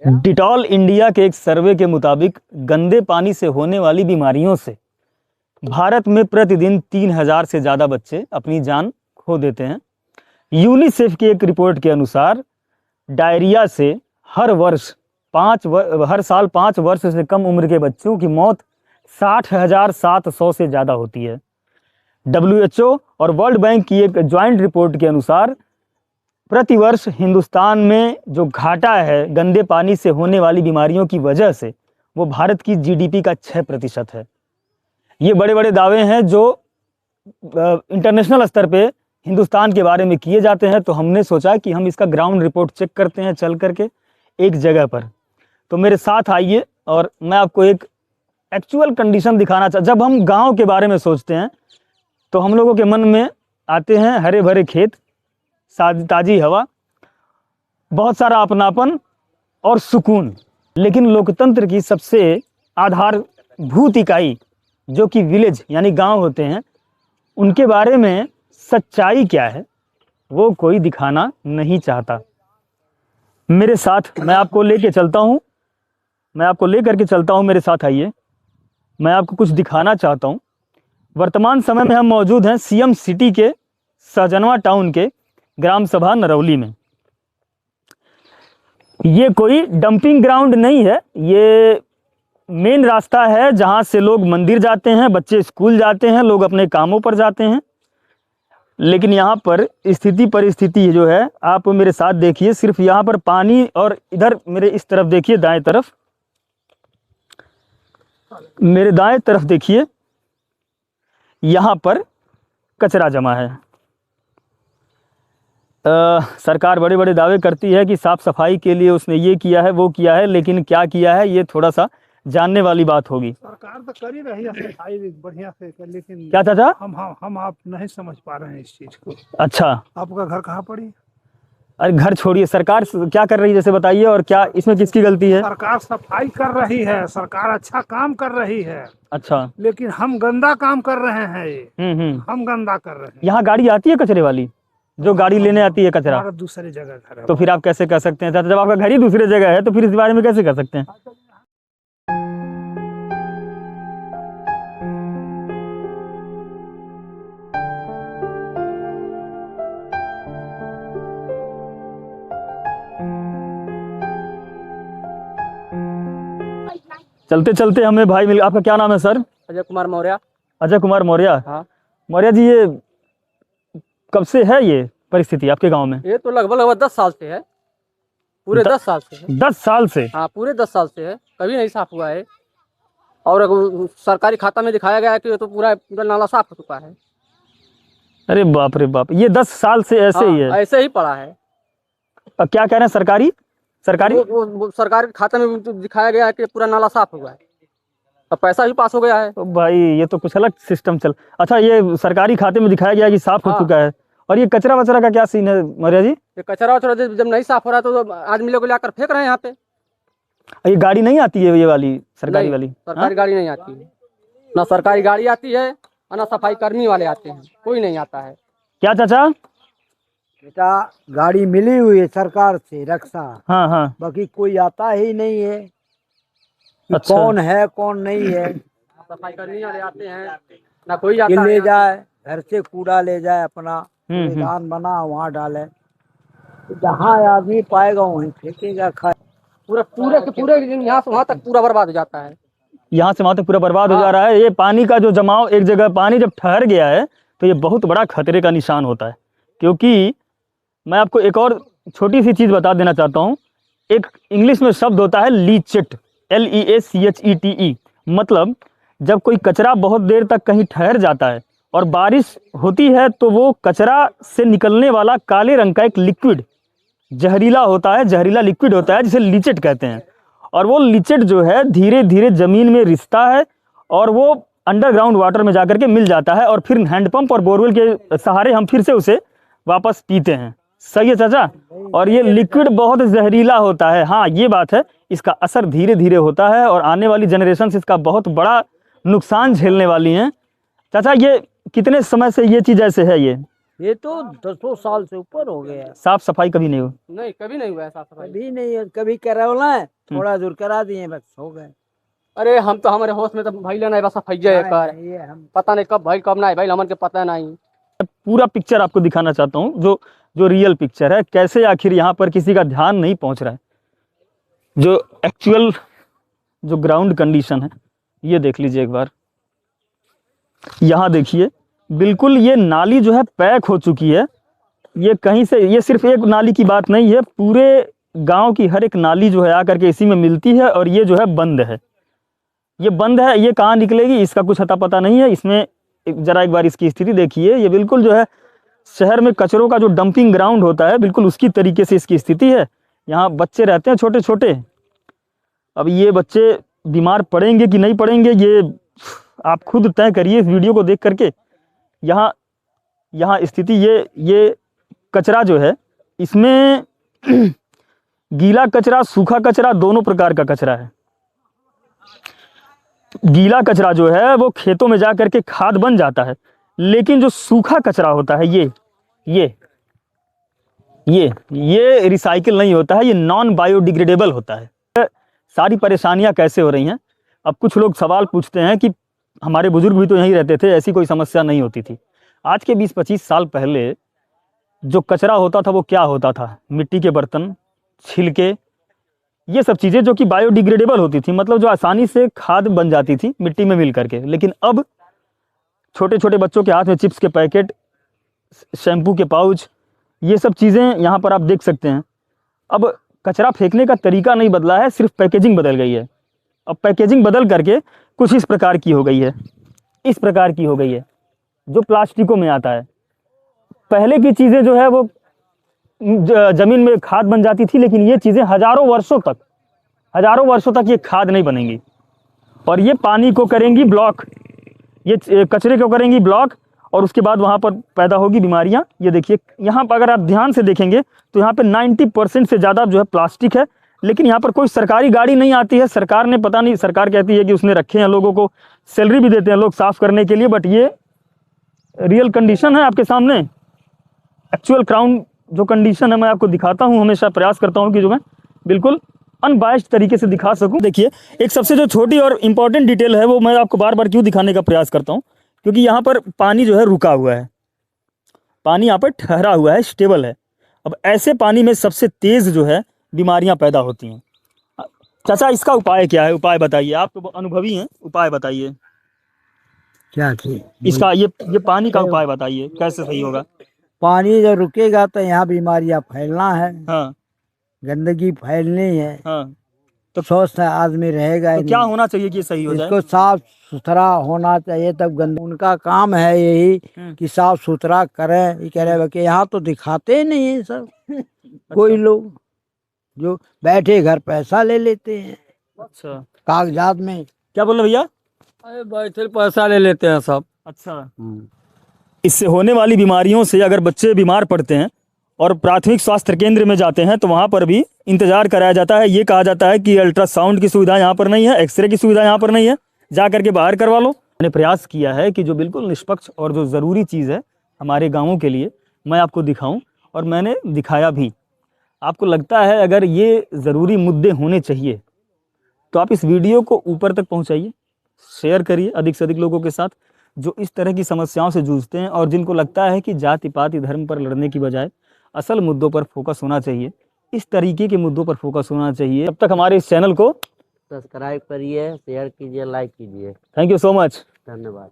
Dettol India के एक सर्वे के मुताबिक गंदे पानी से होने वाली बीमारियों से भारत में प्रतिदिन 3000 से ज़्यादा बच्चे अपनी जान खो देते हैं। यूनिसेफ की एक रिपोर्ट के अनुसार डायरिया से हर साल 5 वर्ष से कम उम्र के बच्चों की मौत 60,700 से ज़्यादा होती है। WHO और वर्ल्ड बैंक की एक ज्वाइंट रिपोर्ट के अनुसार प्रतिवर्ष हिंदुस्तान में जो घाटा है गंदे पानी से होने वाली बीमारियों की वजह से, वो भारत की GDP का 6% है। ये बड़े बड़े दावे हैं जो इंटरनेशनल स्तर पे हिंदुस्तान के बारे में किए जाते हैं। तो हमने सोचा कि हम इसका ग्राउंड रिपोर्ट चेक करते हैं चल करके एक जगह पर। तो मेरे साथ आइए और मैं आपको एक एक्चुअल कंडीशन दिखाना जब हम गांव के बारे में सोचते हैं तो हम लोगों के मन में आते हैं हरे भरे खेत, ताज़ी हवा, बहुत सारा अपनापन और सुकून। लेकिन लोकतंत्र की सबसे आधारभूत इकाई जो कि विलेज यानी गांव होते हैं, उनके बारे में सच्चाई क्या है वो कोई दिखाना नहीं चाहता। मेरे साथ मैं आपको लेके चलता हूँ, मेरे साथ आइए। मैं आपको कुछ दिखाना चाहता हूँ। वर्तमान समय में हम मौजूद हैं CM सिटी के सहजनवा टाउन के ग्राम सभा नरौली में। ये कोई डंपिंग ग्राउंड नहीं है, ये मेन रास्ता है जहाँ से लोग मंदिर जाते हैं, बच्चे स्कूल जाते हैं, लोग अपने कामों पर जाते हैं। लेकिन यहाँ पर परिस्थिति जो है, आप मेरे साथ देखिए। सिर्फ यहाँ पर पानी और इधर मेरे इस तरफ देखिए, दाएं तरफ, मेरे दाएं तरफ देखिए, यहाँ पर कचरा जमा है। सरकार बड़े बड़े दावे करती है कि साफ सफाई के लिए उसने ये किया है वो किया है, लेकिन क्या किया है ये थोड़ा सा जानने वाली बात होगी। सरकार तो कर ही रही है सफाई बढ़िया से, लेकिन क्या चाचा हम आप नहीं समझ पा रहे हैं इस चीज को। अच्छा, आपका घर कहाँ पड़ी? अरे घर छोड़िए, सरकार क्या कर रही है जैसे बताइए, और क्या इसमें किसकी गलती है? सरकार सफाई कर रही है, सरकार अच्छा काम कर रही है। अच्छा, लेकिन हम गंदा काम कर रहे हैं। ये हम गंदा कर रहे हैं। यहाँ गाड़ी आती है कचरे वाली, जो गाड़ी लेने आती है कचरा? हमारा दूसरी जगह घर है। तो फिर आप कैसे कह सकते हैं? जब आपका घर ही दूसरी जगह है तो फिर इस बारे में कैसे कह सकते हैं? चलते चलते हमें भाई मिल। आपका क्या नाम है सर? अजय कुमार मौर्य। अजय कुमार मौर्य। हाँ। मौर्य जी, ये कब से है ये परिस्थिति आपके गांव में? ये तो लगभग 10 साल से है, पूरे 10 साल से है। 10 साल से? हाँ, पूरे 10 साल से है, कभी नहीं साफ हुआ है। और सरकारी खाता में दिखाया गया है कि ये तो पूरा नाला साफ हो चुका है। अरे बाप रे बाप, ये 10 साल से ऐसे ही है? ऐसे ही पड़ा है। अब क्या कह रहे हैं? सरकारी वो सरकारी खाते में तो दिखाया गया है कि पूरा नाला साफ हुआ है, अब पैसा भी पास हो गया है। तो भाई ये तो कुछ अलग सिस्टम चल। अच्छा, ये सरकारी खाते में दिखाया गया कि साफ हो चुका है, और ये कचरा वचरा का क्या सीन है मौर्य जी? ये कचरा वचरा जब नहीं साफ हो रहा है तो आदमी लोग लाकर फेंक रहे हैं यहाँ पे। ये गाड़ी नहीं आती है, ये वाली सरकारी वाली? सरकारी गाड़ी नहीं आती है, ना सरकारी गाड़ी आती है और ना सफाई कर्मी वाले आते हैं, कोई नहीं आता है। क्या चाचा? बेटा, गाड़ी मिली हुई है सरकार से, रक्षा। हाँ हाँ। बाकी कोई आता ही नहीं है कि अच्छा। कौन है कौन नहीं है। सफाई कर्मी वाले आते हैं, ना कोई आता है। ले जाए घर से कूड़ा ले जाए, अपना मैदान बना वहाँ डाले, तो जहाँ आदमी पाएगा वहीं फेंकेगा, खाए। पूरे यहाँ से वहाँ तक पूरा बर्बाद हो जाता है। यहाँ से वहाँ तक पूरा बर्बाद हो जा रहा है। ये पानी का जो जमाव, एक जगह पानी जब ठहर गया है तो ये बहुत बड़ा खतरे का निशान होता है। क्योंकि मैं आपको एक और छोटी सी चीज़ बता देना चाहता हूँ। एक इंग्लिश में शब्द होता है लीचेट, LEACHETE। मतलब जब कोई कचरा बहुत देर तक कहीं ठहर जाता है और बारिश होती है तो वो कचरा से निकलने वाला काले रंग का एक लिक्विड जहरीला होता है, जहरीला लिक्विड होता है जिसे लीचेट कहते हैं। और वो लीचेट जो है धीरे धीरे ज़मीन में रिसता है और वो अंडरग्राउंड वाटर में जाकर के मिल जाता है, और फिर हैंडपंप और बोरवेल के सहारे हम फिर से उसे वापस पीते हैं। सही है चाचा? और ये लिक्विड बहुत जहरीला होता है। हाँ, ये बात है। इसका असर धीरे धीरे होता है और आने वाली जनरेशन इसका बहुत बड़ा नुकसान झेलने वाली हैं। चाचा, ये कितने समय से ये चीज़ ऐसे है? ये ये तो 10 साल से ऊपर हो गया। साफ सफाई कभी नहीं हुई? नहीं, कभी नहीं हुआ है साफ सफाई। कभी नहीं है, कभी करवला है, थोड़ा दूर करा दिए, बस हो गए। अरे हम तो हमारे होश में तो भाई लेना है बस फैजे कर, ये हम पता नहीं कब भाई कब ना है भाई, हमन के पता नहीं। पूरा पिक्चर आपको दिखाना चाहता हूँ, जो जो रियल पिक्चर है, कैसे आखिर यहाँ पर किसी का ध्यान नहीं पहुँच रहा है। जो एक्चुअल जो ग्राउंड कंडीशन है ये देख लीजिए एक बार। यहाँ देखिए बिल्कुल ये नाली जो है पैक हो चुकी है। ये कहीं से, ये सिर्फ एक नाली की बात नहीं है, पूरे गांव की हर एक नाली जो है आकर के इसी में मिलती है, और ये जो है बंद है। ये बंद है, ये कहाँ निकलेगी इसका कुछ अता पता नहीं है। इसमें जरा एक बार इसकी स्थिति देखिए, ये बिल्कुल जो है शहर में कचरों का जो डंपिंग ग्राउंड होता है बिल्कुल उसकी तरीके से इसकी स्थिति है। यहाँ बच्चे रहते हैं छोटे छोटे। अब ये बच्चे बीमार पड़ेंगे कि नहीं पड़ेंगे ये आप खुद तय करिए इस वीडियो को देख करके। यहाँ स्थिति ये कचरा जो है इसमें गीला कचरा सूखा कचरा दोनों प्रकार का कचरा है। गीला कचरा जो है वो खेतों में जा करके खाद बन जाता है, लेकिन जो सूखा कचरा होता है ये रिसाइकिल नहीं होता है, ये नॉन बायोडिग्रेडेबल होता है। सारी परेशानियां कैसे हो रही हैं। अब कुछ लोग सवाल पूछते हैं कि हमारे बुजुर्ग भी तो यहीं रहते थे, ऐसी कोई समस्या नहीं होती थी। आज के 20-25 साल पहले जो कचरा होता था वो क्या होता था, मिट्टी के बर्तन, छिलके, ये सब चीज़ें जो कि बायोडिग्रेडेबल होती थी, मतलब जो आसानी से खाद बन जाती थी मिट्टी में मिल करके। लेकिन अब छोटे छोटे बच्चों के हाथ में चिप्स के पैकेट, शैम्पू के पाउच, ये सब चीज़ें यहाँ पर आप देख सकते हैं। अब कचरा फेंकने का तरीका नहीं बदला है, सिर्फ पैकेजिंग बदल गई है। अब पैकेजिंग बदल करके कुछ इस प्रकार की हो गई है, इस प्रकार की हो गई है जो प्लास्टिकों में आता है। पहले की चीज़ें जो है वो ज़मीन में खाद बन जाती थी, लेकिन ये चीज़ें हज़ारों वर्षों तक ये खाद नहीं बनेंगी, और ये पानी को करेंगी ब्लॉक, ये कचरे को करेंगी ब्लॉक, और उसके बाद वहाँ पर पैदा होगी बीमारियाँ। ये देखिए यहाँ पर अगर आप ध्यान से देखेंगे तो यहाँ पे 90% से ज़्यादा जो है प्लास्टिक है, लेकिन यहाँ पर कोई सरकारी गाड़ी नहीं आती है। सरकार ने पता नहीं, सरकार कहती है कि उसने रखे हैं, लोगों को सैलरी भी देते हैं लोग साफ़ करने के लिए, बट ये रियल कंडीशन है आपके सामने। एक्चुअल ग्राउंड जो कंडीशन है मैं आपको दिखाता हूँ, हमेशा प्रयास करता हूँ कि जो मैं बिल्कुल अनबायस्ड तरीके से दिखा सकूँ। देखिए एक सबसे जो छोटी और इम्पॉर्टेंट डिटेल है वो मैं आपको बार बार क्यों दिखाने का प्रयास करता हूँ, क्योंकि यहाँ पर पानी जो है रुका हुआ है, पानी यहाँ पर ठहरा हुआ है, स्टेबल है। अब ऐसे पानी में सबसे तेज़ जो है बीमारियाँ पैदा होती हैं। चाचा इसका उपाय क्या है, उपाय बताइए, आप तो अनुभवी हैं, उपाय बताइए क्या थी इसका, ये पानी का उपाय बताइए कैसे सही होगा। पानी जब रुकेगा तो यहाँ बीमारियां फैलना है, हाँ गंदगी फैलनी है, हाँ, तो स्वस्थ आदमी रहेगा। तो क्या होना चाहिए कि ये सही हो जाए? इसको साफ सुथरा होना चाहिए, तब गंद, उनका काम है यही कि साफ सुथरा करें। ये कह रहे कि यहाँ तो दिखाते ही नहीं है सब। कोई लोग जो बैठे घर पैसा ले लेते हैं अच्छा, कागजात में। क्या बोल रहे भैया? अरे बैठे पैसा ले लेते हैं सब। अच्छा, इससे होने वाली बीमारियों से अगर बच्चे बीमार पड़ते हैं और प्राथमिक स्वास्थ्य केंद्र में जाते हैं तो वहाँ पर भी इंतजार कराया जाता है। ये कहा जाता है कि अल्ट्रासाउंड की सुविधा यहाँ पर नहीं है, एक्सरे की सुविधा यहाँ पर नहीं है, जा करके बाहर करवा लो। मैंने प्रयास किया है कि जो बिल्कुल निष्पक्ष और जो ज़रूरी चीज़ है हमारे गाँवों के लिए मैं आपको दिखाऊँ, और मैंने दिखाया भी। आपको लगता है अगर ये ज़रूरी मुद्दे होने चाहिए तो आप इस वीडियो को ऊपर तक पहुँचाइए, शेयर करिए अधिक से अधिक लोगों के साथ जो इस तरह की समस्याओं से जूझते हैं, और जिनको लगता है कि जाति पाति धर्म पर लड़ने की बजाय असल मुद्दों पर फोकस होना चाहिए, इस तरीके के मुद्दों पर फोकस होना चाहिए। तब तक हमारे इस चैनल को सब्सक्राइब करिए, शेयर कीजिए, लाइक कीजिए। थैंक यू सो मच, धन्यवाद।